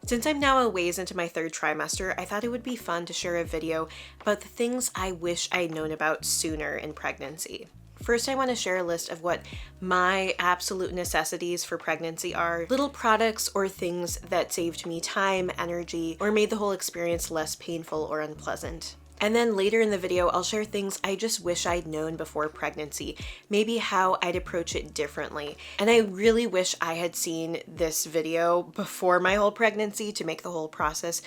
Since I'm now a ways into my third trimester, I thought it would be fun to share a video about the things I wish I'd known about sooner in pregnancy. First, I want to share a list of what my absolute necessities for pregnancy are, little products or things that saved me time, energy, or made the whole experience less painful or unpleasant. And then later in the video, I'll share things I just wish I'd known before pregnancy, maybe how I'd approach it differently. And I really wish I had seen this video before my whole pregnancy to make the whole process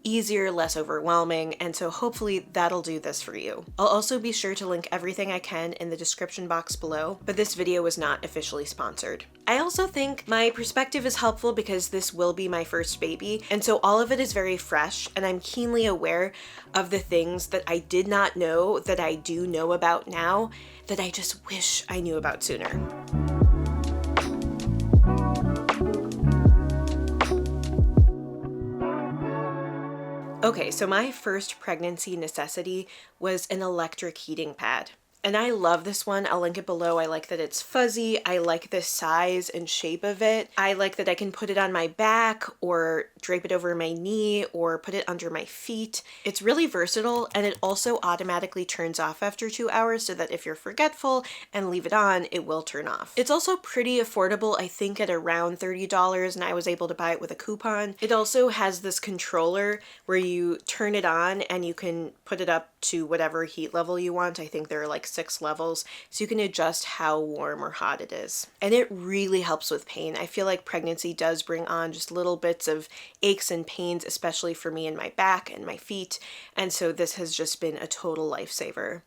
easier, less overwhelming, and so hopefully that'll do this for you. I'll also be sure to link everything I can in the description box below, but this video was not officially sponsored. I also think my perspective is helpful because this will be my first baby, and so all of it is very fresh, and I'm keenly aware of the things that I did not know that I do know about now that I just wish I knew about sooner. Okay, so my first pregnancy necessity was an electric heating pad. And I love this one. I'll link it below. I like that it's fuzzy. I like the size and shape of it. I like that I can put it on my back or drape it over my knee or put it under my feet. It's really versatile, and it also automatically turns off after 2 hours so that if you're forgetful and leave it on, it will turn off. It's also pretty affordable, I think at around $30, and I was able to buy it with a coupon. It also has this controller where you turn it on and you can put it up to whatever heat level you want. I think there are like 6 levels, so you can adjust how warm or hot it is. And it really helps with pain. I feel like pregnancy does bring on just little bits of aches and pains, especially for me in my back and my feet, and so this has just been a total lifesaver.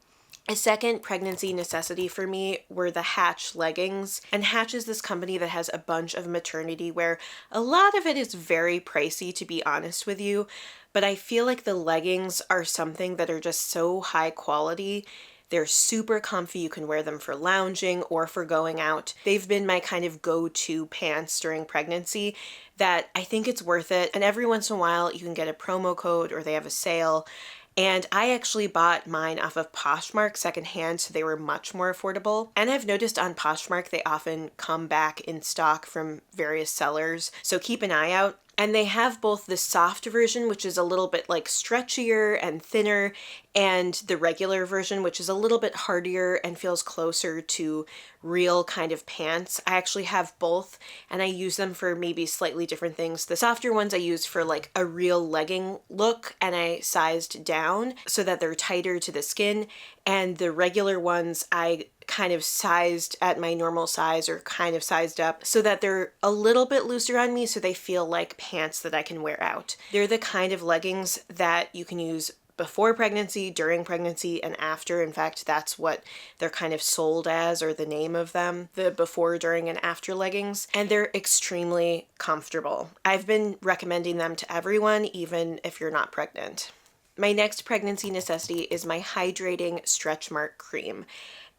A second pregnancy necessity for me were the Hatch leggings. And Hatch is this company that has a bunch of maternity wear. A lot of it is very pricey, to be honest with you, but I feel like the leggings are something that are just so high quality. They're super comfy. You can wear them for lounging or for going out. They've been my kind of go-to pants during pregnancy that I think it's worth it. And every once in a while you can get a promo code or they have a sale. And I actually bought mine off of Poshmark secondhand, so they were much more affordable. And I've noticed on Poshmark, they often come back in stock from various sellers, so keep an eye out. And they have both the soft version, which is a little bit like stretchier and thinner, and the regular version, which is a little bit hardier and feels closer to real kind of pants. I actually have both, and I use them for maybe slightly different things. The softer ones I use for like a real legging look, and I sized down so that they're tighter to the skin, and the regular ones I kind of sized at my normal size or kind of sized up so that they're a little bit looser on me so they feel like pants that I can wear out. They're the kind of leggings that you can use before pregnancy, during pregnancy, and after. In fact, that's what they're kind of sold as, or the name of them, the before, during, and after leggings. And they're extremely comfortable. I've been recommending them to everyone, even if you're not pregnant. My next pregnancy necessity is my hydrating stretch mark cream.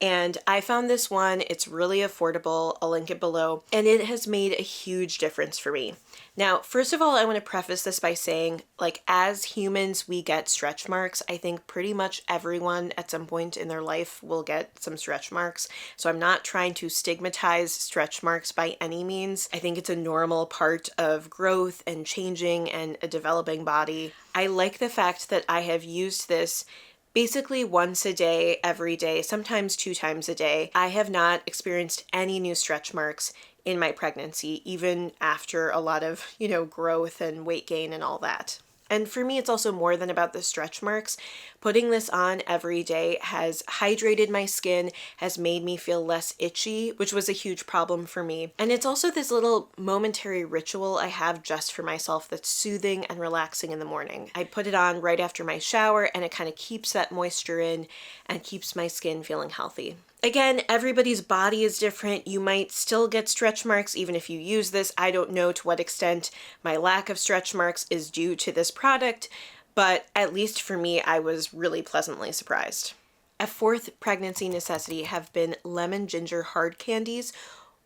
And I found this one, it's really affordable, I'll link it below, and it has made a huge difference for me. Now, first of all, I want to preface this by saying, like, as humans, we get stretch marks. I think pretty much everyone at some point in their life will get some stretch marks. So I'm not trying to stigmatize stretch marks by any means. I think it's a normal part of growth and changing and a developing body. I like the fact that I have used this basically once a day, every day, sometimes 2 times a day. I have not experienced any new stretch marks in my pregnancy, even after a lot of, growth and weight gain and all that. And for me, it's also more than about the stretch marks. Putting this on every day has hydrated my skin, has made me feel less itchy, which was a huge problem for me. And it's also this little momentary ritual I have just for myself that's soothing and relaxing in the morning. I put it on right after my shower, and it kind of keeps that moisture in and keeps my skin feeling healthy. Again, everybody's body is different. You might still get stretch marks even if you use this. I don't know to what extent my lack of stretch marks is due to this product, but at least for me, I was really pleasantly surprised. A fourth pregnancy necessity have been lemon ginger hard candies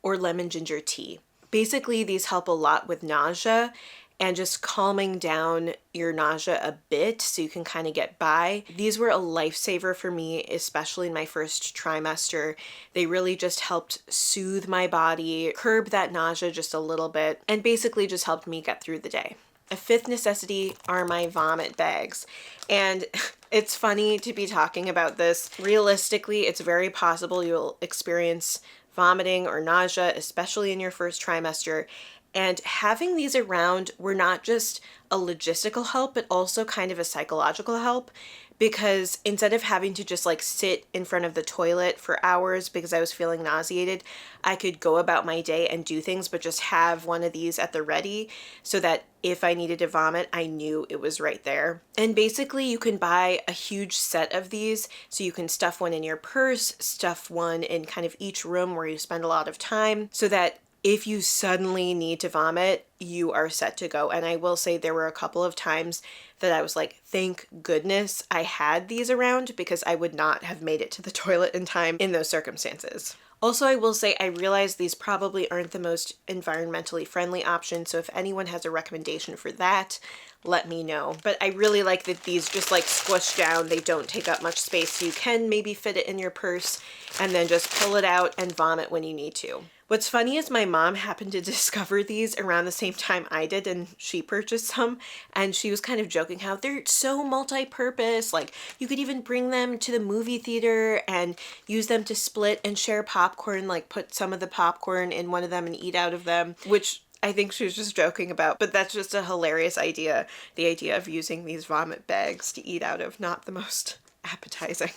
or lemon ginger tea. Basically, these help a lot with nausea and just calming down your nausea a bit so you can kind of get by. These were a lifesaver for me, especially in my first trimester. They really just helped soothe my body, curb that nausea just a little bit, and basically just helped me get through the day. A fifth necessity are my vomit bags. And it's funny to be talking about this. Realistically, it's very possible you'll experience vomiting or nausea, especially in your first trimester. And having these around were not just a logistical help, but also kind of a psychological help, because instead of having to just like sit in front of the toilet for hours because I was feeling nauseated, I could go about my day and do things, but just have one of these at the ready so that if I needed to vomit, I knew it was right there. And basically you can buy a huge set of these, so you can stuff one in your purse, stuff one in kind of each room where you spend a lot of time, so that if you suddenly need to vomit, you are set to go. And I will say there were a couple of times that I was like, thank goodness I had these around, because I would not have made it to the toilet in time in those circumstances. Also, I will say I realize these probably aren't the most environmentally friendly option, so if anyone has a recommendation for that, let me know. But I really like that these just like squish down. They don't take up much space, so you can maybe fit it in your purse and then just pull it out and vomit when you need to. What's funny is my mom happened to discover these around the same time I did, and she purchased some, and she was kind of joking how they're so multi-purpose. Like, you could even bring them to the movie theater and use them to split and share popcorn, like put some of the popcorn in one of them and eat out of them, which I think she was just joking about, but that's just a hilarious idea. The idea of using these vomit bags to eat out of, not the most appetizing.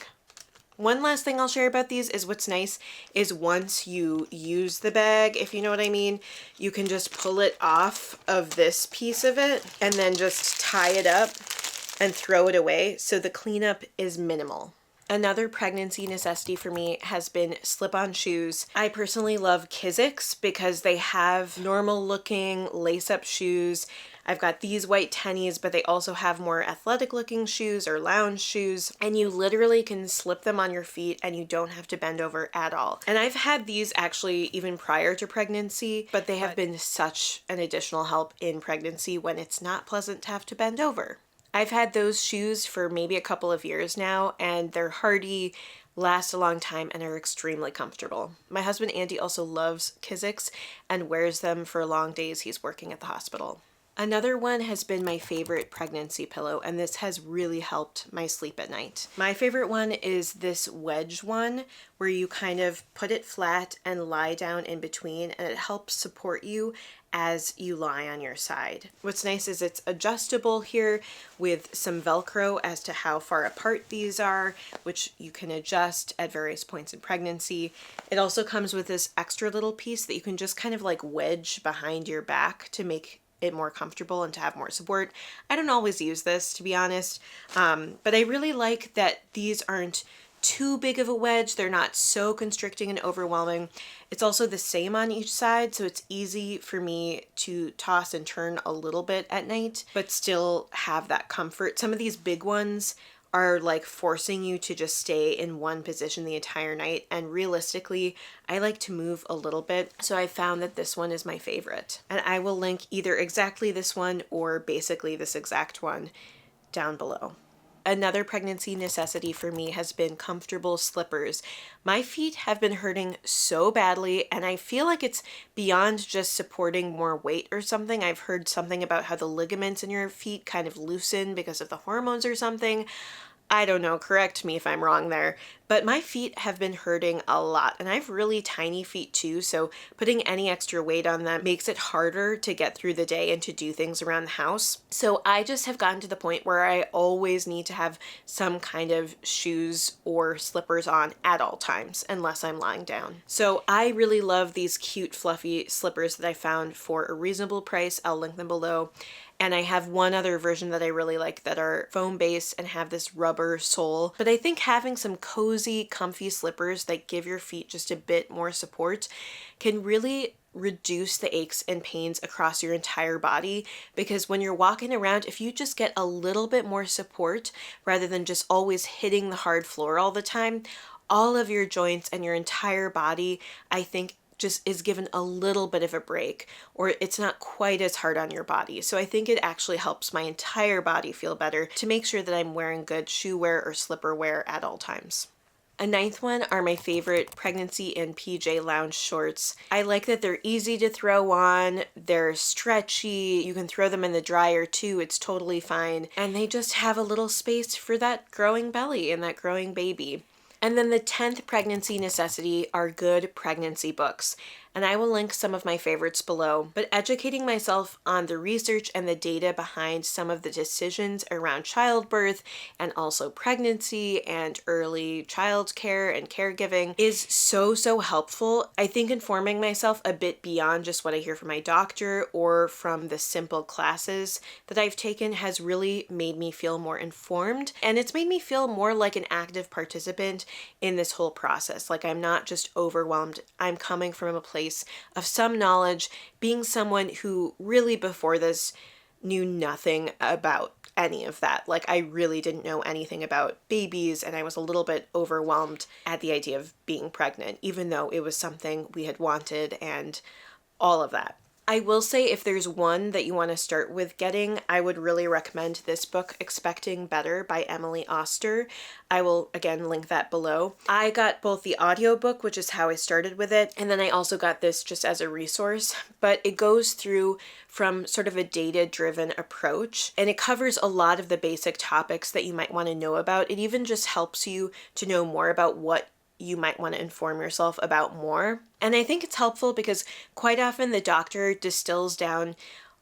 One last thing I'll share about these is what's nice is once you use the bag, if you know what I mean, you can just pull it off of this piece of it and then just tie it up and throw it away, so the cleanup is minimal. Another pregnancy necessity for me has been slip-on shoes. I personally love Kizik's because they have normal looking lace-up shoes. I've got these white tennies, but they also have more athletic looking shoes or lounge shoes, and you literally can slip them on your feet and you don't have to bend over at all. And I've had these actually even prior to pregnancy, but they have been such an additional help in pregnancy when it's not pleasant to have to bend over. I've had those shoes for maybe a couple of years now, and they're hardy, last a long time, and are extremely comfortable. My husband Andy also loves Kizik's and wears them for long days he's working at the hospital. Another one has been my favorite pregnancy pillow, and this has really helped my sleep at night. My favorite one is this wedge one, where you kind of put it flat and lie down in between, and it helps support you as you lie on your side. What's nice is it's adjustable here with some Velcro as to how far apart these are, which you can adjust at various points in pregnancy. It also comes with this extra little piece that you can just kind of like wedge behind your back to make it more comfortable and to have more support. I don't always use this, to be honest, but I really like that these aren't too big of a wedge. They're not so constricting and overwhelming. It's also the same on each side, so it's easy for me to toss and turn a little bit at night, but still have that comfort. Some of these big ones are like forcing you to just stay in one position the entire night, and realistically I like to move a little bit, so I found that this one is my favorite, and I will link either exactly this one or basically this exact one down below. Another pregnancy necessity for me has been comfortable slippers. My feet have been hurting so badly, and I feel like it's beyond just supporting more weight or something. I've heard something about how the ligaments in your feet kind of loosen because of the hormones or something. I don't know, correct me if I'm wrong there, but my feet have been hurting a lot, and I have really tiny feet too, so putting any extra weight on them makes it harder to get through the day and to do things around the house. So I just have gotten to the point where I always need to have some kind of shoes or slippers on at all times, unless I'm lying down. So I really love these cute fluffy slippers that I found for a reasonable price. I'll link them below. And I have one other version that I really like that are foam based and have this rubber sole. But I think having some cozy, comfy slippers that give your feet just a bit more support can really reduce the aches and pains across your entire body, because when you're walking around, if you just get a little bit more support rather than just always hitting the hard floor all the time, all of your joints and your entire body, I think, just is given a little bit of a break, or it's not quite as hard on your body. So I think it actually helps my entire body feel better to make sure that I'm wearing good shoe wear or slipper wear at all times. A ninth one are my favorite pregnancy and PJ lounge shorts. I like that they're easy to throw on, they're stretchy, you can throw them in the dryer too, it's totally fine, and they just have a little space for that growing belly and that growing baby. And then the 10th pregnancy necessity are good pregnancy books. And I will link some of my favorites below, but educating myself on the research and the data behind some of the decisions around childbirth and also pregnancy and early child care and caregiving is so helpful. I think informing myself a bit beyond just what I hear from my doctor or from the simple classes that I've taken has really made me feel more informed, and it's made me feel more like an active participant in this whole process. Like I'm not just overwhelmed. I'm coming from a place of some knowledge, being someone who really before this knew nothing about any of that. Like I really didn't know anything about babies, and I was a little bit overwhelmed at the idea of being pregnant, even though it was something we had wanted and all of that. I will say if there's one that you want to start with getting, I would really recommend this book, Expecting Better by Emily Oster. I will again link that below. I got both the audiobook, which is how I started with it, and then I also got this just as a resource, but it goes through from sort of a data-driven approach, and it covers a lot of the basic topics that you might want to know about. It even just helps you to know more about what you might want to inform yourself about more. And I think it's helpful because quite often the doctor distills down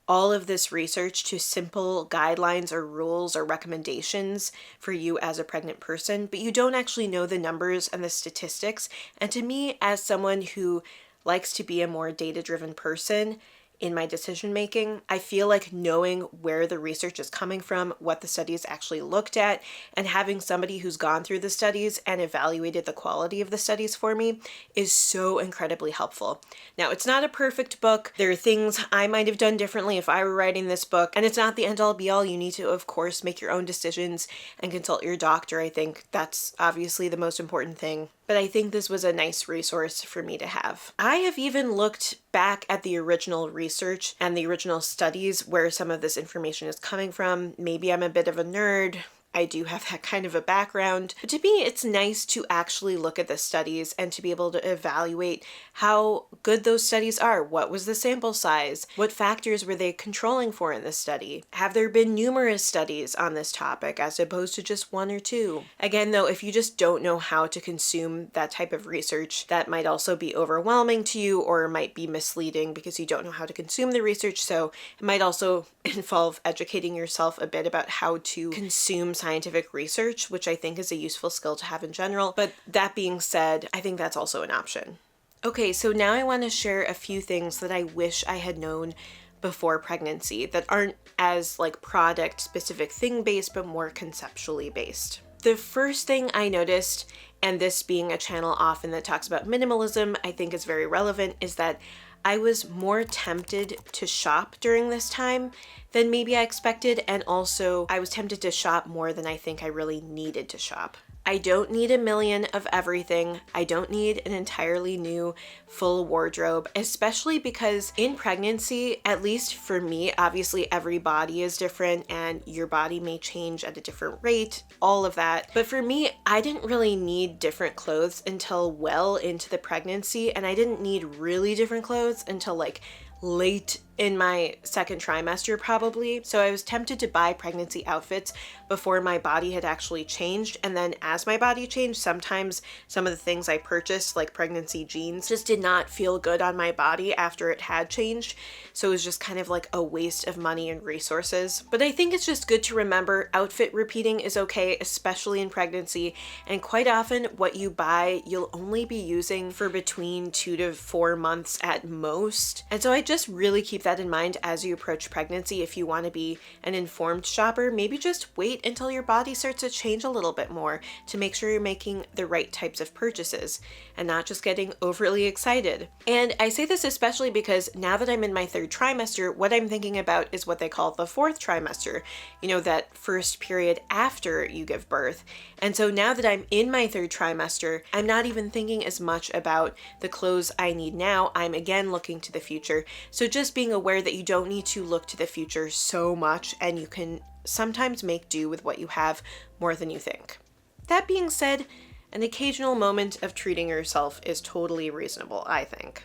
all of this research to simple guidelines or rules or recommendations for you as a pregnant person, but you don't actually know the numbers and the statistics. And to me, as someone who likes to be a more data-driven person, in my decision making, I feel like knowing where the research is coming from, what the studies actually looked at, and having somebody who's gone through the studies and evaluated the quality of the studies for me is so incredibly helpful. Now, it's not a perfect book. There are things I might have done differently if I were writing this book, and it's not the end all be all. You need to, of course, make your own decisions and consult your doctor. I think that's obviously the most important thing. But I think this was a nice resource for me to have. I have even looked back at the original research and the original studies where some of this information is coming from. Maybe I'm a bit of a nerd. I do have that kind of a background. But to me, it's nice to actually look at the studies and to be able to evaluate how good those studies are. What was the sample size? What factors were they controlling for in this study? Have there been numerous studies on this topic as opposed to just one or two? Again, though, if you just don't know how to consume that type of research, that might also be overwhelming to you or might be misleading because you don't know how to consume the research. So it might also involve educating yourself a bit about how to consume scientific research, which I think is a useful skill to have in general. But that being said, I think that's also an option. Okay, so now I want to share a few things that I wish I had known before pregnancy that aren't as like product specific thing based, but more conceptually based. The first thing I noticed, and this being a channel often that talks about minimalism, I think is very relevant, is that I was more tempted to shop during this time than maybe I expected, and also I was tempted to shop more than I think I really needed to shop. I don't need a million of everything. I don't need an entirely new full wardrobe, especially because in pregnancy, at least for me, obviously every body is different and your body may change at a different rate, all of that. But for me, I didn't really need different clothes until well into the pregnancy, and I didn't need really different clothes until like late in my second trimester probably. So I was tempted to buy pregnancy outfits before my body had actually changed. And then as my body changed, sometimes some of the things I purchased, like pregnancy jeans, just did not feel good on my body after it had changed. So it was just kind of like a waste of money and resources. But I think it's just good to remember outfit repeating is okay, especially in pregnancy. And quite often what you buy, you'll only be using for between 2 to 4 months at most. And so I just really keep that in mind as you approach pregnancy. If you want to be an informed shopper, maybe just wait until your body starts to change a little bit more to make sure you're making the right types of purchases and not just getting overly excited. And I say this especially because now that I'm in my third trimester, what I'm thinking about is what they call the fourth trimester, you know, that first period after you give birth. And so now that I'm in my third trimester, I'm not even thinking as much about the clothes I need now. I'm again looking to the future. So just being aware that you don't need to look to the future so much, and you can sometimes make do with what you have more than you think. That being said, An occasional moment of treating yourself is totally reasonable, I think.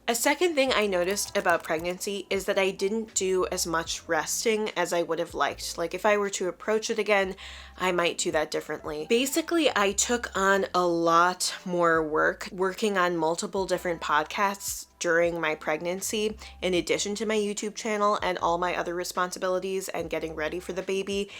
A second thing I noticed about pregnancy is that I didn't do as much resting as I would have liked. Like if I were to approach it again, I might do that differently. Basically, I took on a lot more work, working on multiple different podcasts during my pregnancy, in addition to my YouTube channel and all my other responsibilities and getting ready for the baby.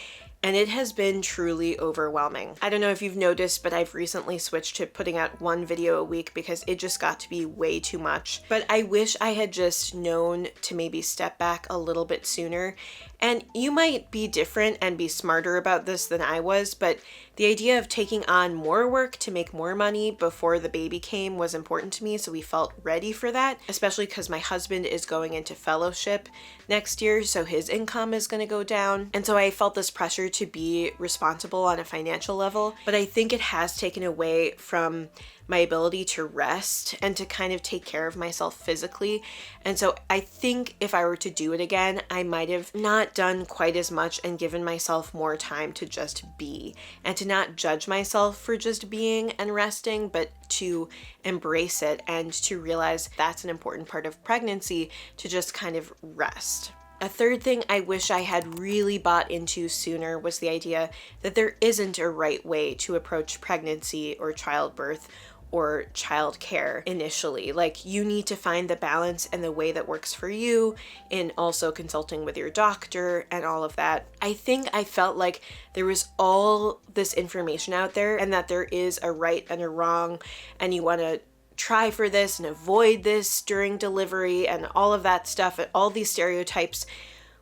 And it has been truly overwhelming. I don't know if you've noticed, but I've recently switched to putting out one video a week because it just got to be way too much. But I wish I had just known to maybe step back a little bit sooner. And you might be different and be smarter about this than I was, but the idea of taking on more work to make more money before the baby came was important to me, so we felt ready for that, especially because my husband is going into fellowship next year, so his income is going to go down. And so I felt this pressure to be responsible on a financial level, but I think it has taken away from my ability to rest and to kind of take care of myself physically. And so I think if I were to do it again, I might have not done quite as much and given myself more time to just be and to not judge myself for just being and resting, but to embrace it and to realize that's an important part of pregnancy, to just kind of rest. A third thing I wish I had really bought into sooner was the idea that there isn't a right way to approach pregnancy or childbirth or childcare initially. Like, you need to find the balance and the way that works for you, in also consulting with your doctor and all of that. I think I felt like there was all this information out there and that there is a right and a wrong, and you want to try for this and avoid this during delivery and all of that stuff, and all these stereotypes,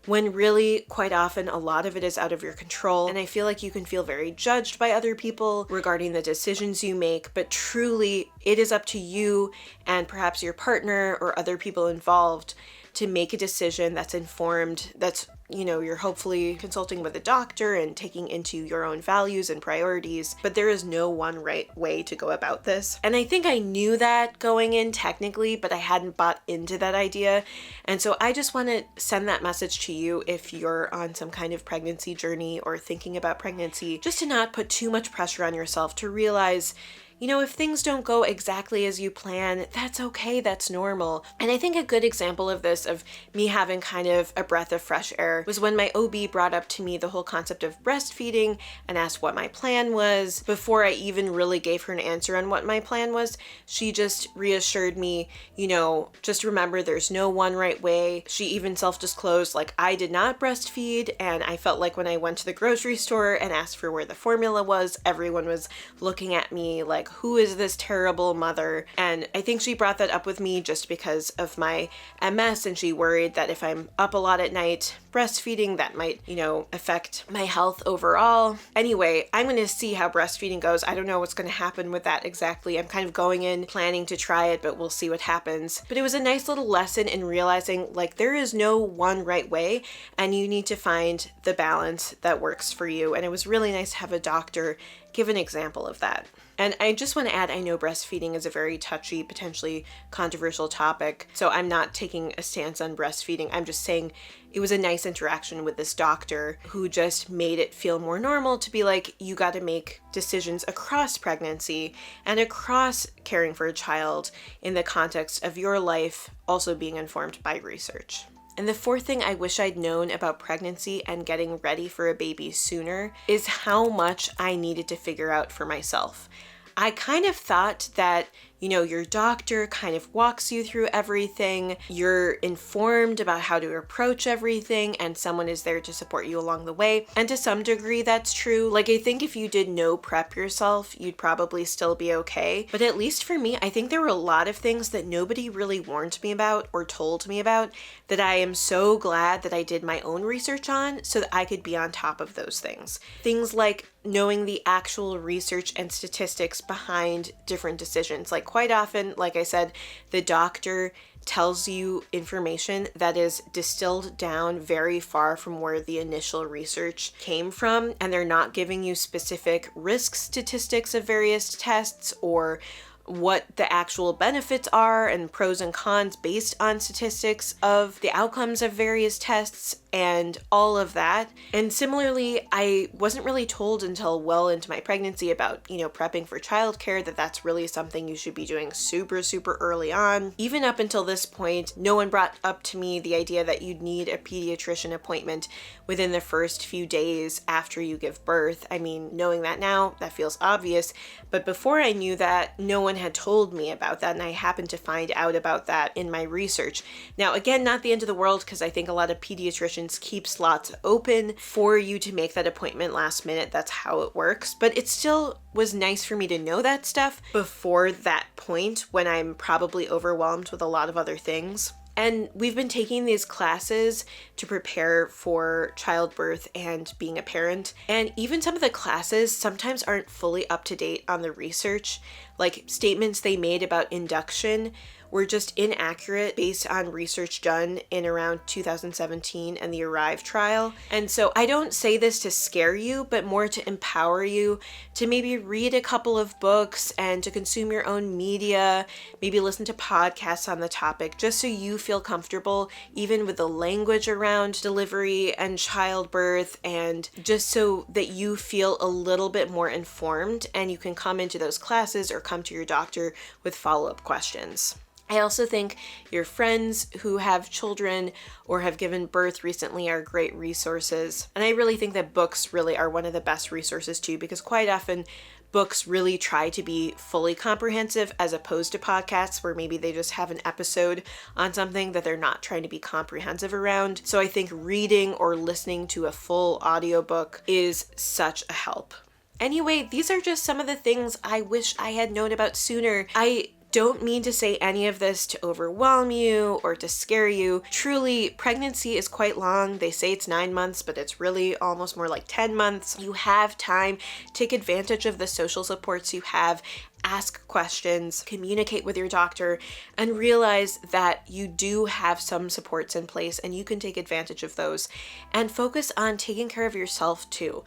when really quite often a lot of it is out of your control. And I feel like you can feel very judged by other people regarding the decisions you make, but truly it is up to you and perhaps your partner or other people involved to make a decision that's informed, that's, you know, you're hopefully consulting with a doctor and taking into your own values and priorities, but there is no one right way to go about this. And I think I knew that going in technically, but I hadn't bought into that idea. And so I just want to send that message to you if you're on some kind of pregnancy journey or thinking about pregnancy, just to not put too much pressure on yourself, to realize, you know, if things don't go exactly as you plan, that's okay, that's normal. And I think a good example of this, of me having kind of a breath of fresh air, was when my OB brought up to me the whole concept of breastfeeding and asked what my plan was. Before I even really gave her an answer on what my plan was, she just reassured me, you know, just remember there's no one right way. She even self-disclosed, like, I did not breastfeed, and I felt like when I went to the grocery store and asked for where the formula was, everyone was looking at me like, who is this terrible mother? And I think she brought that up with me just because of my MS, and she worried that if I'm up a lot at night breastfeeding, that might, you know, affect my health overall. Anyway, I'm going to see how breastfeeding goes. I don't know what's going to happen with that exactly. I'm kind of going in planning to try it, but we'll see what happens. But it was a nice little lesson in realizing, like, there is no one right way, and you need to find the balance that works for you. And it was really nice to have a doctor give an example of that. And I just want to add, I know breastfeeding is a very touchy, potentially controversial topic, so I'm not taking a stance on breastfeeding. I'm just saying it was a nice interaction with this doctor who just made it feel more normal to be like, you got to make decisions across pregnancy and across caring for a child in the context of your life, also being informed by research. And the fourth thing I wish I'd known about pregnancy and getting ready for a baby sooner is how much I needed to figure out for myself. I kind of thought that, you know, your doctor kind of walks you through everything, you're informed about how to approach everything, and someone is there to support you along the way. And to some degree, that's true. Like, I think if you did no prep yourself, you'd probably still be okay. But at least for me, I think there were a lot of things that nobody really warned me about or told me about that I am so glad that I did my own research on, so that I could be on top of those things. Things like knowing the actual research and statistics behind different decisions. Like, quite often, like I said, the doctor tells you information that is distilled down very far from where the initial research came from, and they're not giving you specific risk statistics of various tests or what the actual benefits are and pros and cons based on statistics of the outcomes of various tests. and all of that. And similarly, I wasn't really told until well into my pregnancy about, prepping for childcare, that that's really something you should be doing super, super early on. Even up until this point, no one brought up to me the idea that you'd need a pediatrician appointment within the first few days after you give birth. I mean, knowing that now, that feels obvious, but before I knew that, no one had told me about that, and I happened to find out about that in my research. Now, again, not the end of the world, because I think a lot of pediatricians keep slots open for you to make that appointment last minute. That's how it works, but it still was nice for me to know that stuff before that point when I'm probably overwhelmed with a lot of other things. And we've been taking these classes to prepare for childbirth and being a parent. And even some of the classes sometimes aren't fully up to date on the research. Like statements they made about induction were just inaccurate based on research done in around 2017 and the ARRIVE trial. And so I don't say this to scare you, but more to empower you to maybe read a couple of books and to consume your own media, maybe listen to podcasts on the topic, just so you feel comfortable even with the language around delivery and childbirth, and just so that you feel a little bit more informed and you can come into those classes or come to your doctor with follow-up questions. I also think your friends who have children or have given birth recently are great resources. And I really think that books really are one of the best resources too, because quite often books really try to be fully comprehensive as opposed to podcasts where maybe they just have an episode on something that they're not trying to be comprehensive around. So I think reading or listening to a full audiobook is such a help. Anyway, these are just some of the things I wish I had known about sooner. I don't mean to say any of this to overwhelm you or to scare you. Truly, pregnancy is quite long. They say it's 9 months, but it's really almost more like 10 months. You have time. Take advantage of the social supports you have. Ask questions, communicate with your doctor, and realize that you do have some supports in place and you can take advantage of those. And focus on taking care of yourself too.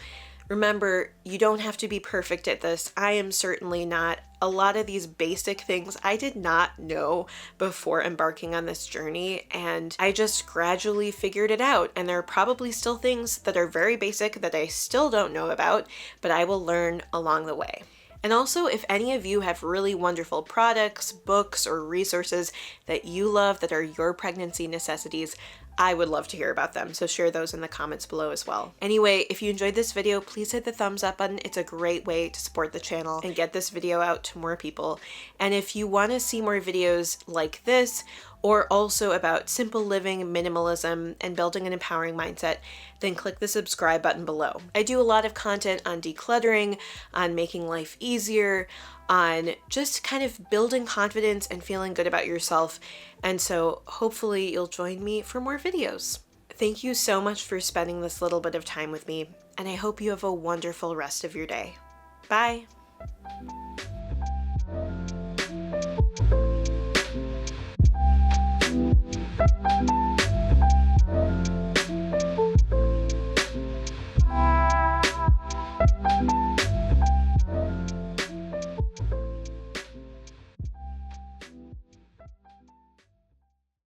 Remember, you don't have to be perfect at this. I am certainly not. A lot of these basic things I did not know before embarking on this journey, and I just gradually figured it out. And there are probably still things that are very basic that I still don't know about, but I will learn along the way. And also, if any of you have really wonderful products, books, or resources that you love that are your pregnancy necessities, I would love to hear about them, so share those in the comments below as well. Anyway, if you enjoyed this video, please hit the thumbs up button. It's a great way to support the channel and get this video out to more people. And if you want to see more videos like this, or also about simple living, minimalism, and building an empowering mindset, then click the subscribe button below. I do a lot of content on decluttering, on making life easier, on just kind of building confidence and feeling good about yourself. And so hopefully you'll join me for more videos. Thank you so much for spending this little bit of time with me, and I hope you have a wonderful rest of your day. Bye.